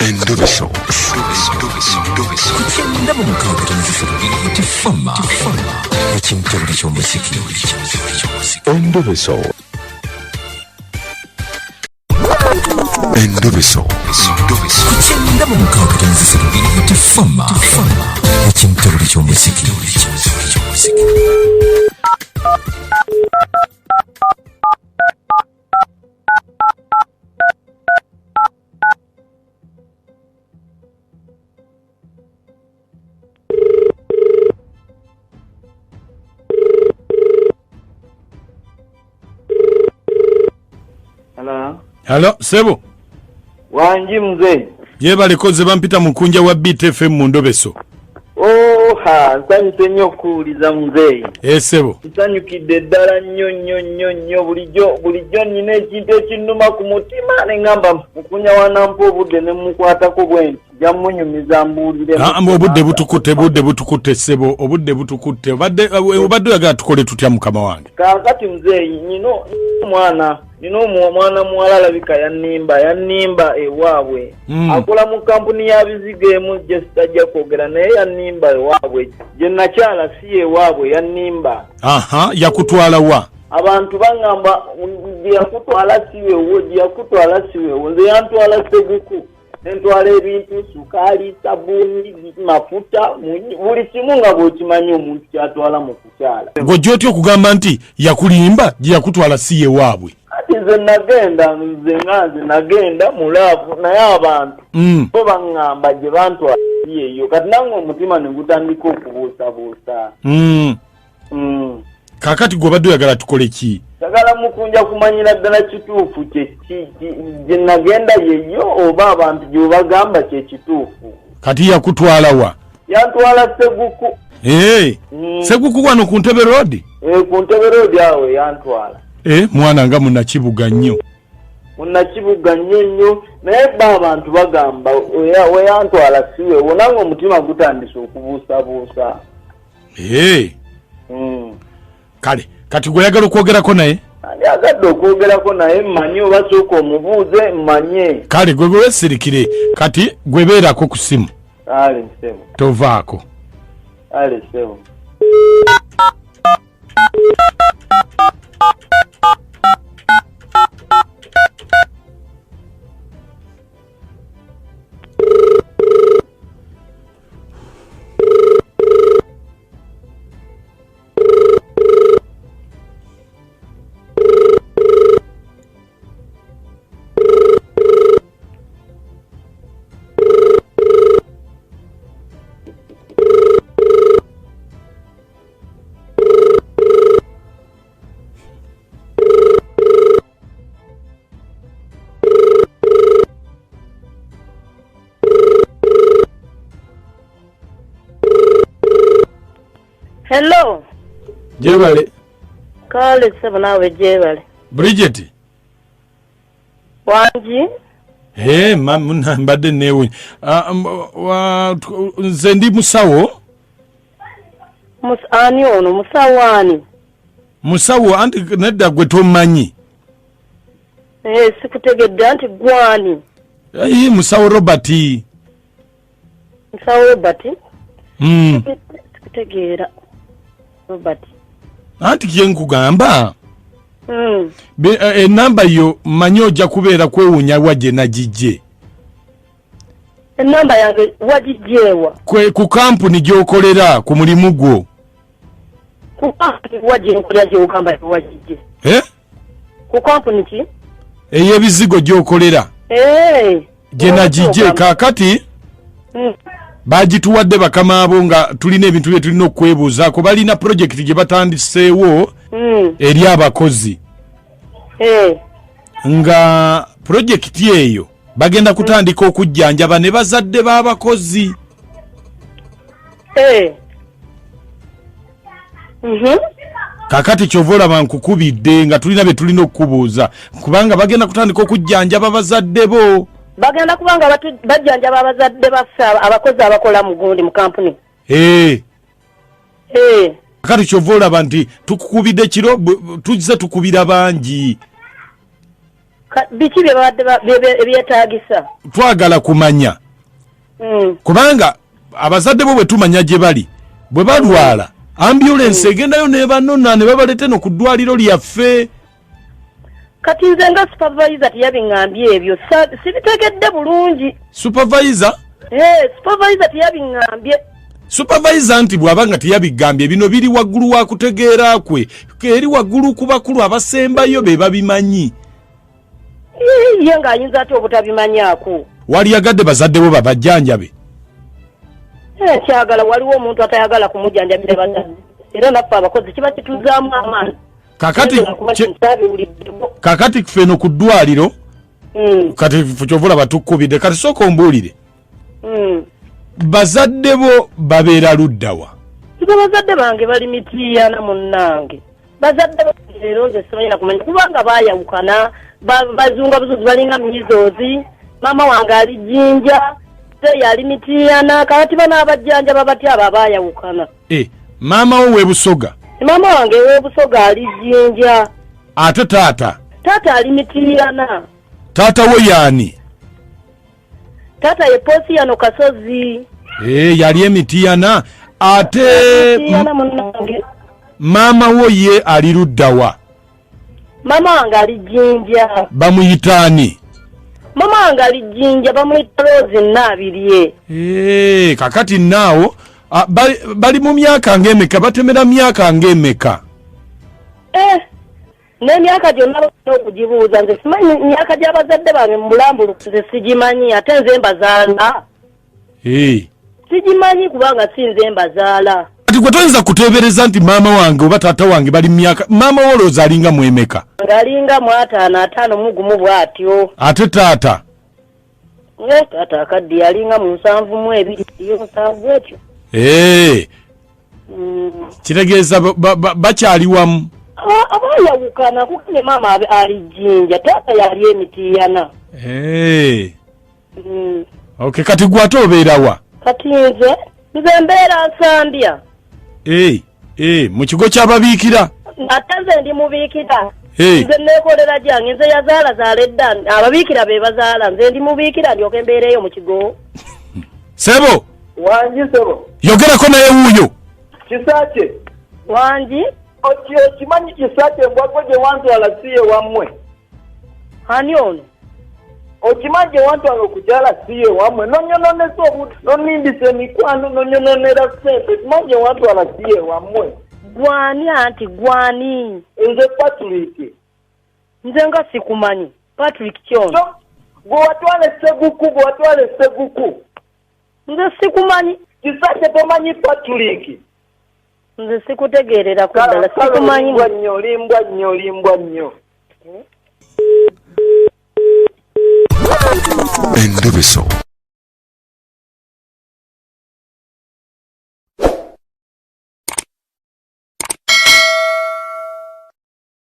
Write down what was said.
Endobeso. Kugenda mu mukago tifama. Ekintu ky'omuziki. Endobeso. Endobeso. Kugenda mu mukago tifama. Ekintu ky'omuziki. Hello, Sebo. Wanji mzee. Yebale koze bampita mukunja wa BTFM mu Ndobeso. Oh ha, nsanyuse nnyo okuwuliza mzee. Sebo. Nsanyukidde ddala nnyo bulijjo nina ekintu ekinnuma ku mutima ne ngamba mukunya wanampa obudde ne mukwatako bwenti. Jamunyumiza mbuulire. Obudde butukutte Sebo, obudde butukutte. Obadde oyagala tukole tutya mukama wange. Kaakati mzee, nino mwana muwala alabika yannimba ewaabwe. Akola mu kampuni ya bizigo emu gye sitajja kwogera naye yannimba ewaabwe. Gye nakyala si ewaabwe yannimba. Aha, yakutwala wa? Abantu bangamba gye yakutwala si weewo. Nze yantwala Seguku. Nentwala ebintu sukaali, sabuni, mafuta, buli kimu nga bw'okimanyi omuntu kyatwala mu kukyala. Ng'ojja otya okugamba nti yakulimba gye yakutwala si ye waabwe? Kati nze nagenda mu laavu naye abantu bo baŋŋamba gye bantwala si eyo. Kati nange omutima ne gutandika okubuusabuusa. Kaakati gw'obadde oyagala tukole ki? Sagala mukunja kumanyira ddala kituufu gye nagenda yeyo oba abantu gye bagamba kye kituufu. Kati yakutwala wa? Yantwala Seguku. Seguku wano ku Ntebe Road? Ku Ntebe Road awo yantwala. Mwana nga munnakibuga nnyo. Munnakibuga nnyo naye abantu bagamba we yantwala siwe wonanga omutima gutandise okubuusabuusa. Kale, kati gweyagala okwogerako naye? Yagadde okwogerako naye mmanyi oba sooka omubuuze mmanye. Kale gwe weesirikire kati gwebeerako ku simu. Ale nsebo. Tovaako. Ale nsebo. Hello. Jebale. Kale sebo nawe Jebale. Bridget. Wanji? Muna mbadde newe. Nze ndi musawo. Ani ono musawani. Musawo anti nedda gwe tomanyi. Sikutegedde anti gwani. Musawo Robert. Musawo Robert? Sikutegeera. Robert. Anti kye nkugamba. Enamba yo manyi ojja kubeera kwewuunya wagye nagijje. Enamba yange wagijjeewa? Ku kampuni gy'okolera ku mulimu gwo. Ku kampuni wagye nkolera gy'ogamba wagijje? Ku kampuni ki? Ey'ebizigo gy'okolera. Gye nagijje kaakati. Bagituwadde bakama abo nga tulina ebintu bye tulina okwebuuzaako balina projekiti gye batandiseewo eri abakozi. Nga projekiti eyo bagenda kutandika okujjanjaba ne bazadde b'abakozi. Kakati kyova olaba nkukubidde nga tulina bye tulina okukubuuza kubanga bagenda kutandika okujjanjaba bazadde bo. Bagenda kubanga bajjanjaba abazadde baffe abakozi abakola mu gundi mu kampuni. Kati kyova olaba nti tukukubidde kiro tuzze tukubira bangi. biki byetaagisa twagala kumanya kubanga abazadde bo bwe tumanya gye bali bwe balwala ambulance egendayo nebanona ne babalete no ku ddwaliro lyaffe. Kati nze nga supervisor teyabiŋŋambye ebyo sibitegedde bulungi. Supervisor? Supervisor teyabiŋŋambye. Supervisor nti bw'abanga teyabigambye bino biri waggulu wa kutegeera kwe eri waggulu ku bakulu abasembayo be babimanyi. Ye ng'ayinza ate obutabimanyaako. Wali yagadde bazadde bo babajjanjabe? Kyagala waliwo omuntu atayagala kumujjanjabira bazadde era naffe abakozi kiba kituzaamu amaani. Kakati feno ku ddwaliro kati kyovula batukubidde kati sooka ombuulire bazadde bo babeera luddawa? Bazadde bange bali Mityana munnange. Bazadde leero nze simanyira kumanya kubanga baayawukana bazunga buzuzi balinga Mizoozi, maama wange ali Jjinja, yali Mityana, kati bano abajjanja babatya abo abaayawukana. Maama wo w'e Busoga? Maama wange w'e Busoga ali Jjinja. Ate taata? Taata ali Mityana. Taata wo yaani? Taata ye Posiyano Kasozi. Yali Mityana. Ate maama wo ye ali luddawa? Maama wange ali Jjinja. Bamuyitaani? Maama wange ali Jjinja bamuyita Rose Nnaabirye. Kakati naawo bali mu myaka ng'emeka batemera myaka ng'emeka? N'emyaka gyonna balina okugibuuza nze simanyi myaka gy'abazadde bange mu bulambulukuzi nze sigimanyi ate nze mbazaala. Sigimanyi kubanga si nze mbazaala. Kati gwe toyinza kuteebereza nti maama wange oba taata wange bali mu myaka. Maama wo olowooza alinga mu emeka? Ng'alinga mu 55 bw'atyo. Ate taata? Taata akaddi alinga mu 72 7 etyo. Kitegeeza bakyali wamu? Abaayawukana kuko ne maama ali Jjinja, taata yali e Mityana. Okay, kati gwe ate obeera wa? Kati nze mbeera Nsambya. Mu kigo ky'ababiikira? Ate nze ndi mubiikira. Nze neekolera gyange nze yazaala edda ababiikira be bazaala nze ndi mubiikira ndyoke mbeereyo mu kigo. Sebo? Wangi sebo. Yogerako naye wuuyo. Kisaakye. Wangi? Okimanyi Kisaakye mbwako gye wantwala siye wammwe. Ani ono? Okimanyi gye wantwala okukyala siye wammwe nonyononesa obuntu nonindisa emikwano nonyononera ssente okimanyi gye wantwala siye wammwe. Gwani anti gwani? Nze Patrick. Nze nga sikumanyi. Patrick kyono. Gwe watwala Seguku. Nze sikumanyi. Kisaakye tomanyi Patrick. Nze sikutegeerera kuddala sikumanyi. Olimbwa nnyo. Endebeso